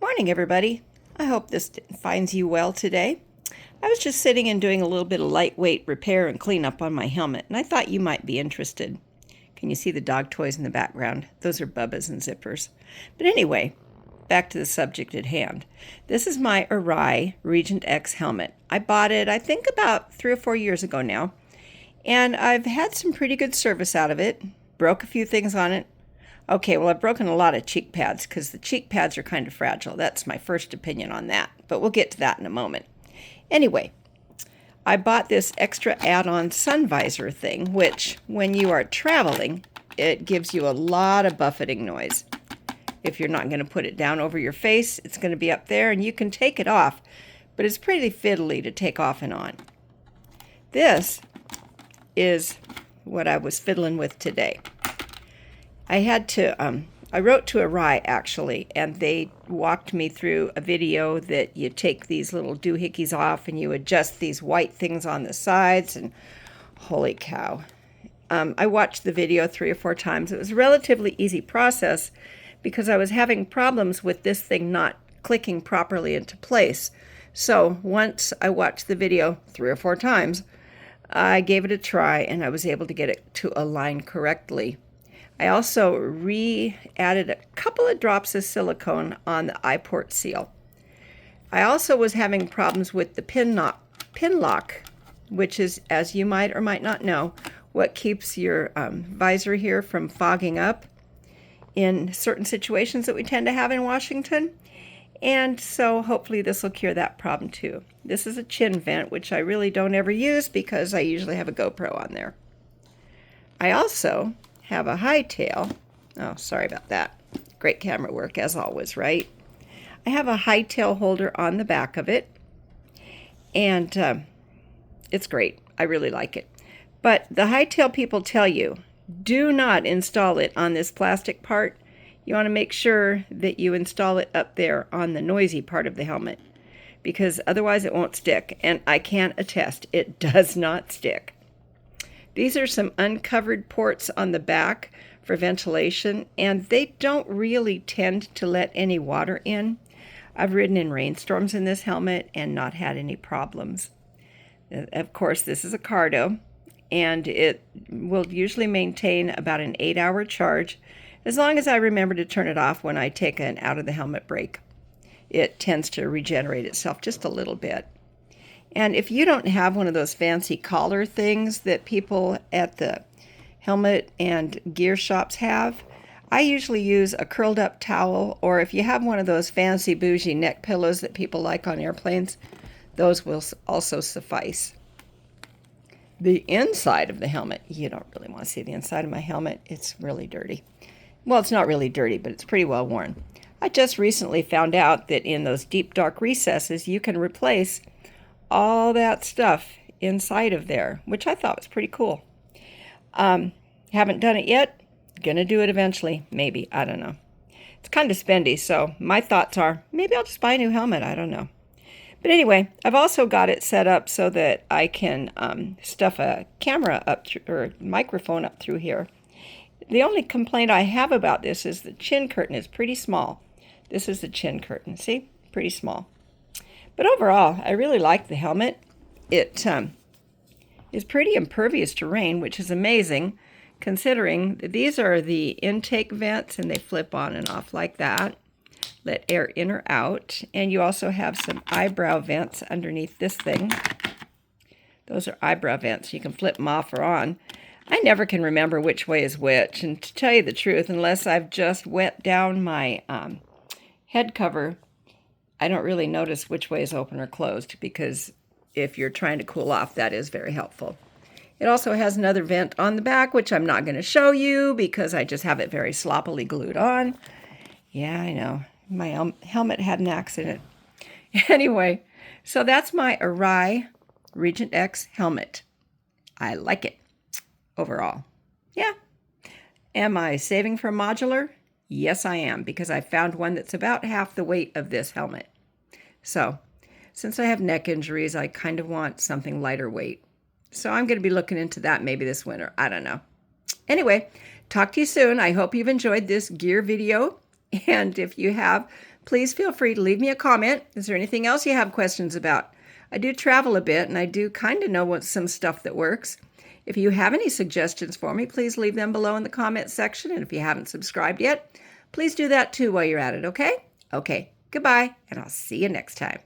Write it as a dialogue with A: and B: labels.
A: Morning, everybody. I hope this finds you well today. I was just sitting and doing a little bit of lightweight repair and cleanup on my helmet, and I thought you might be interested. Can you see the dog toys in the background? Those are Bubba's and Zippers. But anyway, back to the subject at hand. This is my Arai Regent X helmet. I bought it, I think, about 3 or 4 years ago now, and I've had some pretty good service out of it. Broke a few things on it. Okay, well, I've broken a lot of cheek pads because the cheek pads are kind of fragile. That's my first opinion on that, but we'll get to that in a moment. Anyway, I bought this extra add-on sun visor thing, which when you are traveling, it gives you a lot of buffeting noise. If you're not going to put it down over your face, it's going to be up there and you can take it off, but it's pretty fiddly to take off and on. This is what I was fiddling with today. I wrote to Arai actually, and they walked me through a video that you take these little doohickeys off and you adjust these white things on the sides, and holy cow. I watched the video 3 or 4 times. It was a relatively easy process because I was having problems with this thing not clicking properly into place. So once I watched the video 3 or 4 times, I gave it a try and I was able to get it to align correctly. I also added a couple of drops of silicone on the eye port seal. I also was having problems with the pin lock, which is, as you might or might not know, what keeps your visor here from fogging up in certain situations that we tend to have in Washington. And so hopefully this will cure that problem too. This is a chin vent, which I really don't ever use because I usually have a GoPro on there. I also have a high tail. Oh, sorry about that. Great camera work as always, right? I have a high tail holder on the back of it, and it's great. I really like it. But the high tail people tell you, do not install it on this plastic part. You want to make sure that you install it up there on the noisy part of the helmet, because otherwise it won't stick. And I can attest, it does not stick. These are some uncovered ports on the back for ventilation, and they don't really tend to let any water in. I've ridden in rainstorms in this helmet and not had any problems. Of course, this is a Cardo, and it will usually maintain about an 8-hour charge, as long as I remember to turn it off when I take an out-of-the-helmet break. It tends to regenerate itself just a little bit. And if you don't have one of those fancy collar things that people at the helmet and gear shops have, I usually use a curled up towel, or if you have one of those fancy bougie neck pillows that people like on airplanes, those will also suffice. The inside of the helmet, you don't really want to see the inside of my helmet. It's really dirty. Well, it's not really dirty, but it's pretty well worn. I just recently found out that in those deep dark recesses, you can replace all that stuff inside of there, which I thought was pretty cool. Haven't done it yet. Gonna do it eventually, maybe. I don't know. It's kind of spendy, so my thoughts are maybe I'll just buy a new helmet. I don't know. But anyway, I've also got it set up so that I can stuff a camera up or microphone up through here. The only complaint I have about this is the chin curtain is pretty small. This is the chin curtain. See? Pretty small. But overall, I really like the helmet. It is pretty impervious to rain, which is amazing, considering that these are the intake vents, and they flip on and off like that. Let air in or out. And you also have some eyebrow vents underneath this thing. Those are eyebrow vents. You can flip them off or on. I never can remember which way is which. And to tell you the truth, unless I've just wet down my head cover, I don't really notice which way is open or closed, because if you're trying to cool off, that is very helpful. It also has another vent on the back, which I'm not going to show you because I just have it very sloppily glued on. Yeah, I know. My helmet had an accident. Anyway, so that's my Arai Regent X helmet. I like it overall. Yeah. Am I saving for modular? Yes, I am, because I found one that's about half the weight of this helmet. So, since I have neck injuries, I kind of want something lighter weight. So I'm going to be looking into that maybe this winter. I don't know. Anyway, talk to you soon. I hope you've enjoyed this gear video. And if you have, please feel free to leave me a comment. Is there anything else you have questions about? I do travel a bit, and I do kind of know what some stuff that works. If you have any suggestions for me, please leave them below in the comment section. And if you haven't subscribed yet, please do that too while you're at it, okay? Okay, goodbye, and I'll see you next time.